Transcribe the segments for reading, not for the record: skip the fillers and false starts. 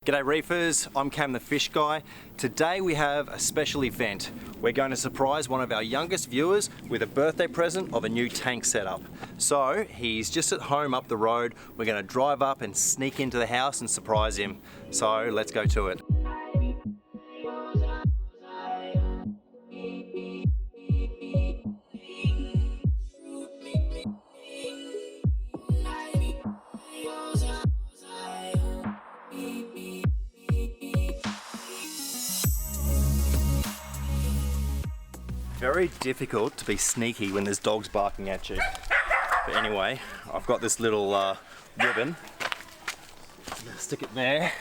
G'day Reefers, I'm Cam the Fish Guy. Today we have a special event. We're going to surprise one of our youngest viewers with a birthday present of a new tank setup. So he's just at home up the road. We're going to drive up and sneak into the house and surprise him. So let's go to it. Very difficult to be sneaky when there's dogs barking at you. But anyway, I've got this little ribbon. I'm gonna stick it there.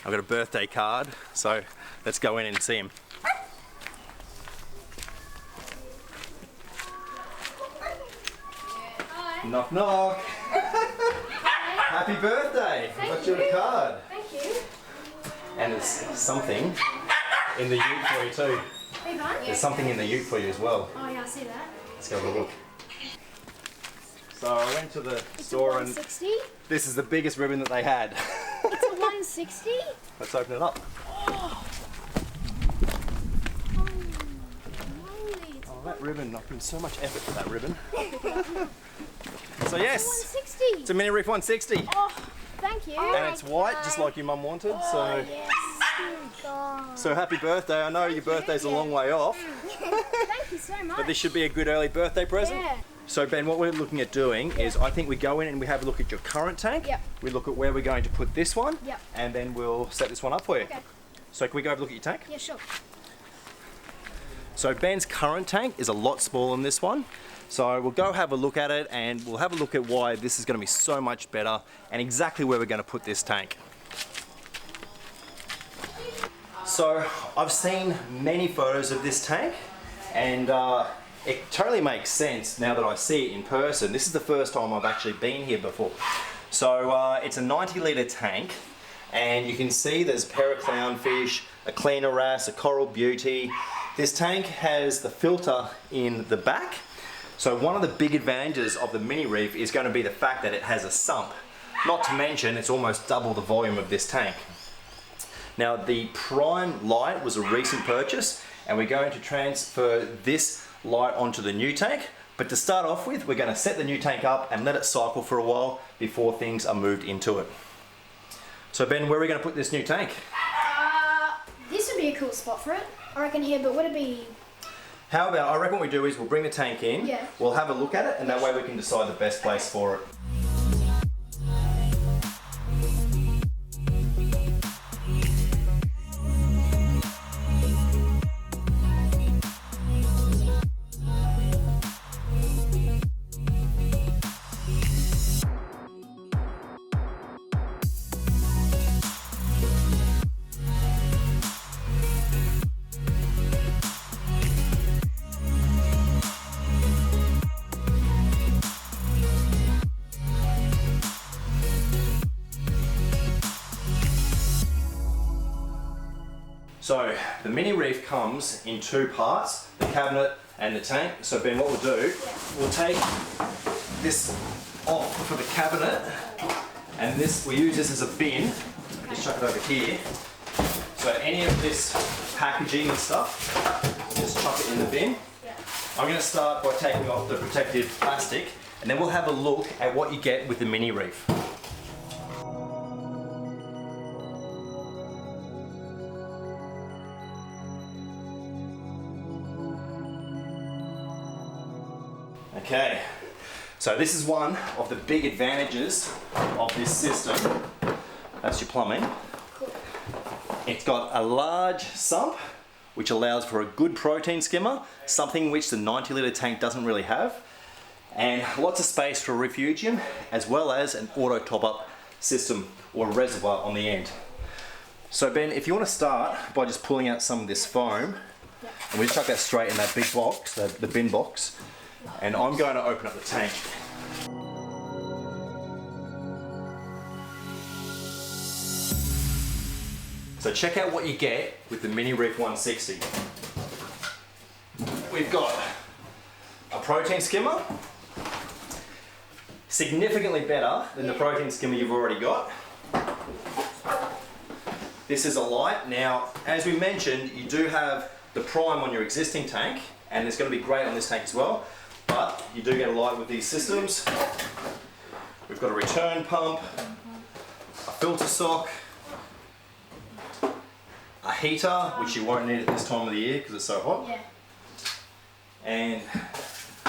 I've got a birthday card, so let's go in and see him. Hi. Knock knock. Happy birthday! I've got you a card. Thank you. And there's something in the ute for you too. There's something in the ute for you as well. Oh yeah, I see that. Let's go have a look. So I went to the store and this is the biggest ribbon that they had. It's a 160? Let's open it up. Oh, That ribbon, I put in so much effort for that ribbon. So yes, it's a 160. It's a Mini Reef 160. Oh, thank you. And it's white, just like your mum wanted. So, Yes. so happy birthday. I know your birthday's a long way off. Thank you so much. But this should be a good early birthday present. Yeah. So Ben, what we're looking at doing is I think we go in and we have a look at your current tank. Yep. We look at where we're going to put this one. Yep. And then we'll set this one up for you. Okay. So can we go have a look at your tank? Yeah, sure. So Ben's current tank is a lot smaller than this one. So we'll go have a look at it and we'll have a look at why this is going to be so much better and exactly where we're going to put this tank. So I've seen many photos of this tank and it totally makes sense now that I see it in person. This is the first time I've actually been here before. So it's a 90 litre tank and you can see there's a pair of clownfish, a cleaner wrasse, a coral beauty. This tank has the filter in the back. So one of the big advantages of the Mini Reef is going to be the fact that it has a sump. Not to mention it's almost double the volume of this tank. Now the prime light was a recent purchase and we're going to transfer this light onto the new tank. But to start off with, we're going to set the new tank up and let it cycle for a while before things are moved into it. So Ben, where are we going to put this new tank? This would be a cool spot for it. I reckon here, but would it be... How about, I reckon what we do is we'll bring the tank in, Yeah. We'll have a look at it and that way we can decide the best place for it. So the Mini Reef comes in two parts, the cabinet and the tank. So Ben, what we'll do, we'll take this off for the cabinet and this, we use this as a bin. Just chuck it over here. So any of this packaging and stuff, just chuck it in the bin. I'm going to start by taking off the protective plastic and then we'll have a look at what you get with the Mini Reef. Okay, so this is one of the big advantages of this system. That's your plumbing. It's got a large sump, which allows for a good protein skimmer, something which the 90 litre tank doesn't really have, and lots of space for a refugium, as well as an auto top-up system or reservoir on the end. So Ben, if you want to start by just pulling out some of this foam, and we just chuck that straight in that big box, the bin box. And I'm going to open up the tank. So check out what you get with the Mini Reef 160. We've got a protein skimmer, significantly better than the protein skimmer you've already got. This is a light. Now, as we mentioned, you do have the prime on your existing tank, and it's going to be great on this tank as well, but you do get a light with these systems. We've got a return pump, a filter sock, a heater, which you won't need at this time of the year because it's so hot, Yeah. and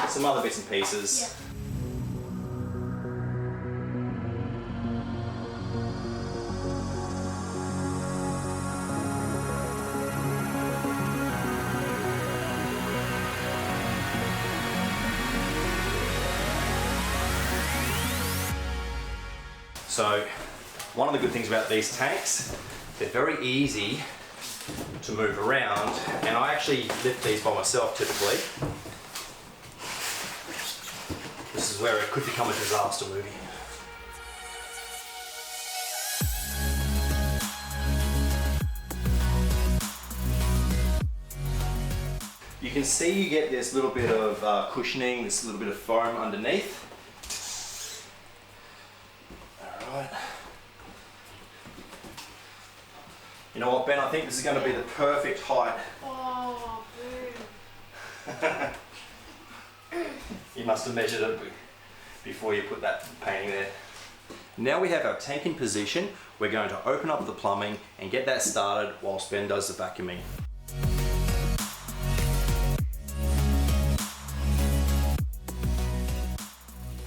some other bits and pieces. Yeah. So, one of the good things about these tanks, they're very easy to move around, and I actually lift these by myself typically. This is where it could become a disaster movie. You can see you get this little bit of cushioning, this little bit of foam underneath. Alright. You know what, Ben? I think this is going to be the perfect height. Oh, boom. You must have measured it before you put that painting there. Now we have our tank in position. We're going to open up the plumbing and get that started whilst Ben does the vacuuming.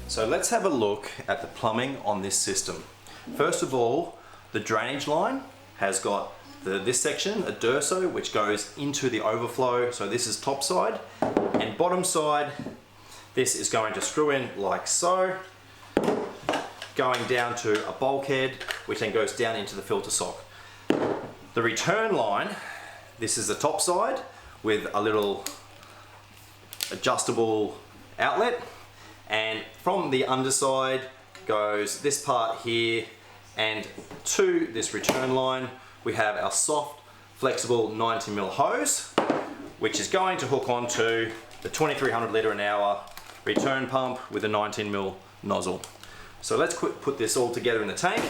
So let's have a look at the plumbing on this system. First of all, the drainage line has got this section, a Durso, which goes into the overflow. So this is top side, and bottom side, this is going to screw in like so, going down to a bulkhead, which then goes down into the filter sock. The return line, this is the top side with a little adjustable outlet, and from the underside goes this part here, and to this return line we have our soft flexible 90mm hose, which is going to hook onto the 2300 litre an hour return pump with a 19mm nozzle. So let's put this all together in the tank,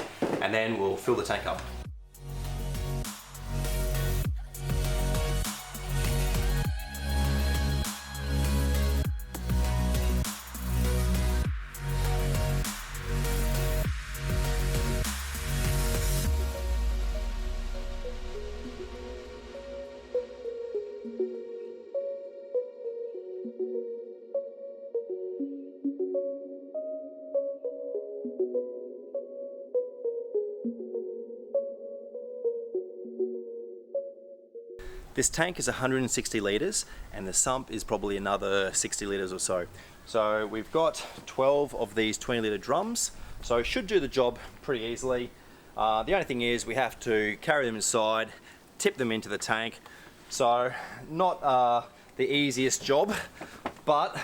and then we'll fill the tank up. This tank is 160 litres, and the sump is probably another 60 litres or so. So we've got 12 of these 20 litre drums, so it should do the job pretty easily. The only thing is we have to carry them inside, tip them into the tank. So not the easiest job, but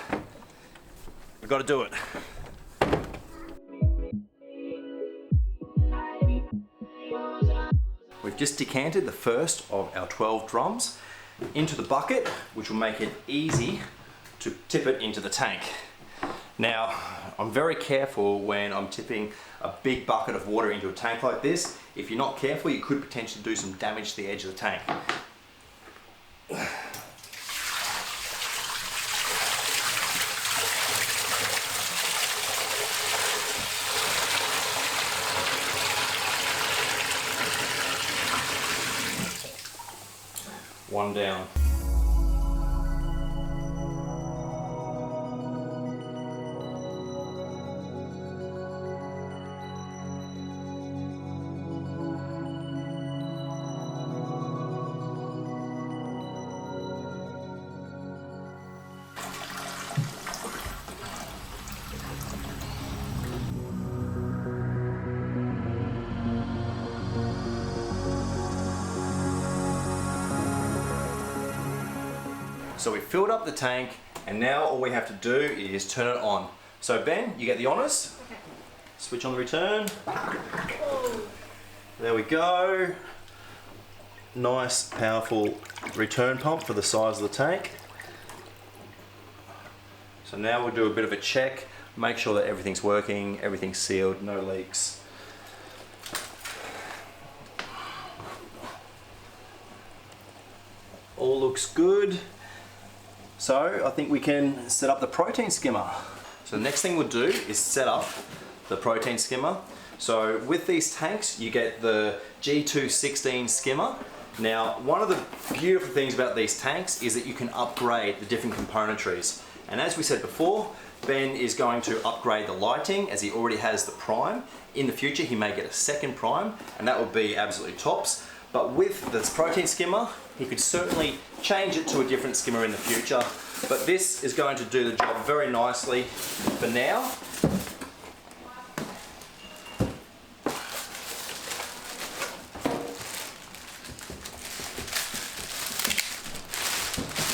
we've got to do it. We've just decanted the first of our 12 drums into the bucket, which will make it easy to tip it into the tank. Now, I'm very careful when I'm tipping a big bucket of water into a tank like this. If you're not careful, you could potentially do some damage to the edge of the tank. One down. So we filled up the tank, and now all we have to do is turn it on. So Ben, you get the honours. Okay. Switch on the return. Oh. There we go. Nice, powerful return pump for the size of the tank. So now we'll do a bit of a check, make sure that everything's working, everything's sealed, no leaks. all looks good. So I think we can set up the protein skimmer. So the next thing we'll do is set up the protein skimmer. So with these tanks, you get the G216 skimmer. Now, one of the beautiful things about these tanks is that you can upgrade the different componentries. And as we said before, Ben is going to upgrade the lighting as he already has the prime. In the future, he may get a second prime, and that will be absolutely tops. But with this protein skimmer, he could certainly change it to a different skimmer in the future. But this is going to do the job very nicely for now.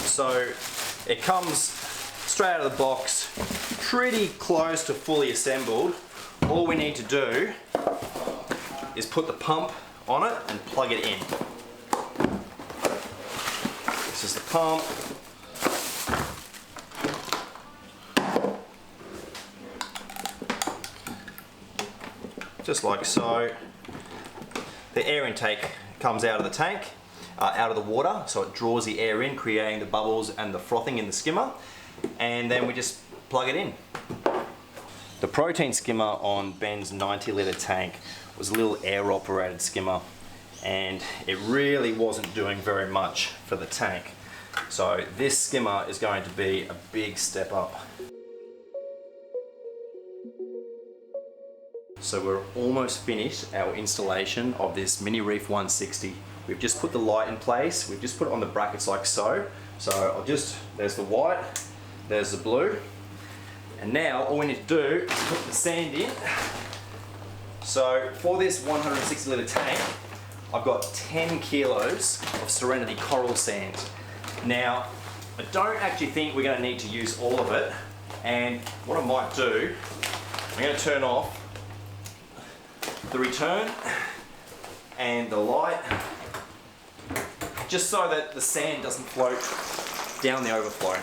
So it comes straight out of the box, pretty close to fully assembled. All we need to do is put the pump on it and plug it in. This is the pump. Just like so. The air intake comes out of the tank. Out of the water, so it draws the air in, creating the bubbles and the frothing in the skimmer, and then we just plug it in. The protein skimmer on Ben's 90 litre tank was a little air operated skimmer, and it really wasn't doing very much for the tank. So this skimmer is going to be a big step up. So we're almost finished our installation of this Mini Reef 160. We've just put the light in place, we've just put it on the brackets like so. So there's the white, there's the blue. And now all we need to do is put the sand in. So for this 160 litre tank, I've got 10 kilos of Serenity coral sand. Now, I don't actually think we're going to need to use all of it. And what I might do, I'm going to turn off the return and the light, just so that the sand doesn't float down the overflow.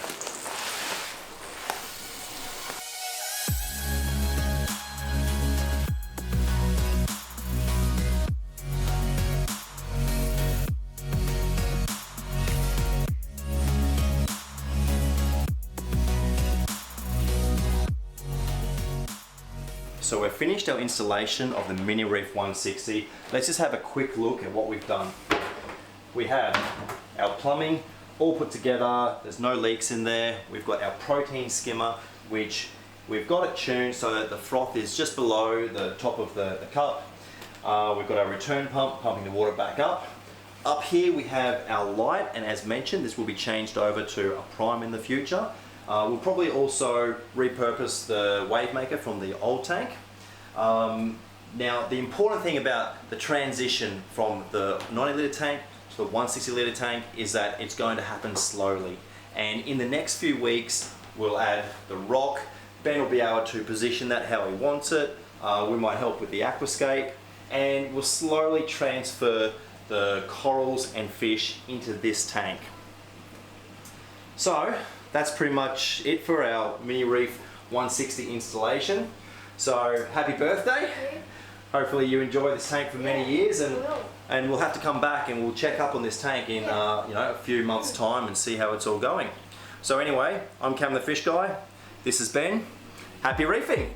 So we've finished our installation of the Mini Reef 160. Let's just have a quick look at what we've done. We have our plumbing all put together, there's no leaks in there. We've got our protein skimmer, which we've got it tuned so that the froth is just below the top of the cup. We've got our return pump pumping the water back up. Up here we have our light, and as mentioned, this will be changed over to a prime in the future. We'll probably also repurpose the wave maker from the old tank. Now, the important thing about the transition from the 90 litre tank to the 160 litre tank is that it's going to happen slowly. And in the next few weeks, we'll add the rock. Ben will be able to position that how he wants it. We might help with the aquascape, and we'll slowly transfer the corals and fish into this tank. So that's pretty much it for our Mini Reef 160 installation. So happy birthday. Hopefully you enjoy this tank for many years, and we'll have to come back and we'll check up on this tank in a few months time and see how it's all going. So anyway, I'm Cam the Fish Guy. This has been Happy Reefing.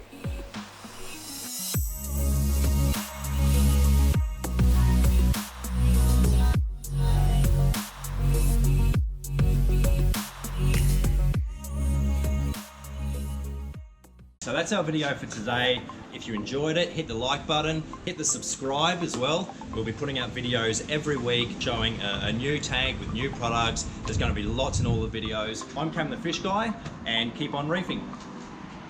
So that's our video for today. If you enjoyed it, hit the like button, hit the subscribe as well. We'll be putting out videos every week showing a new tank with new products. There's going to be lots in all the videos. I'm Cam the Fish Guy, and keep on reefing.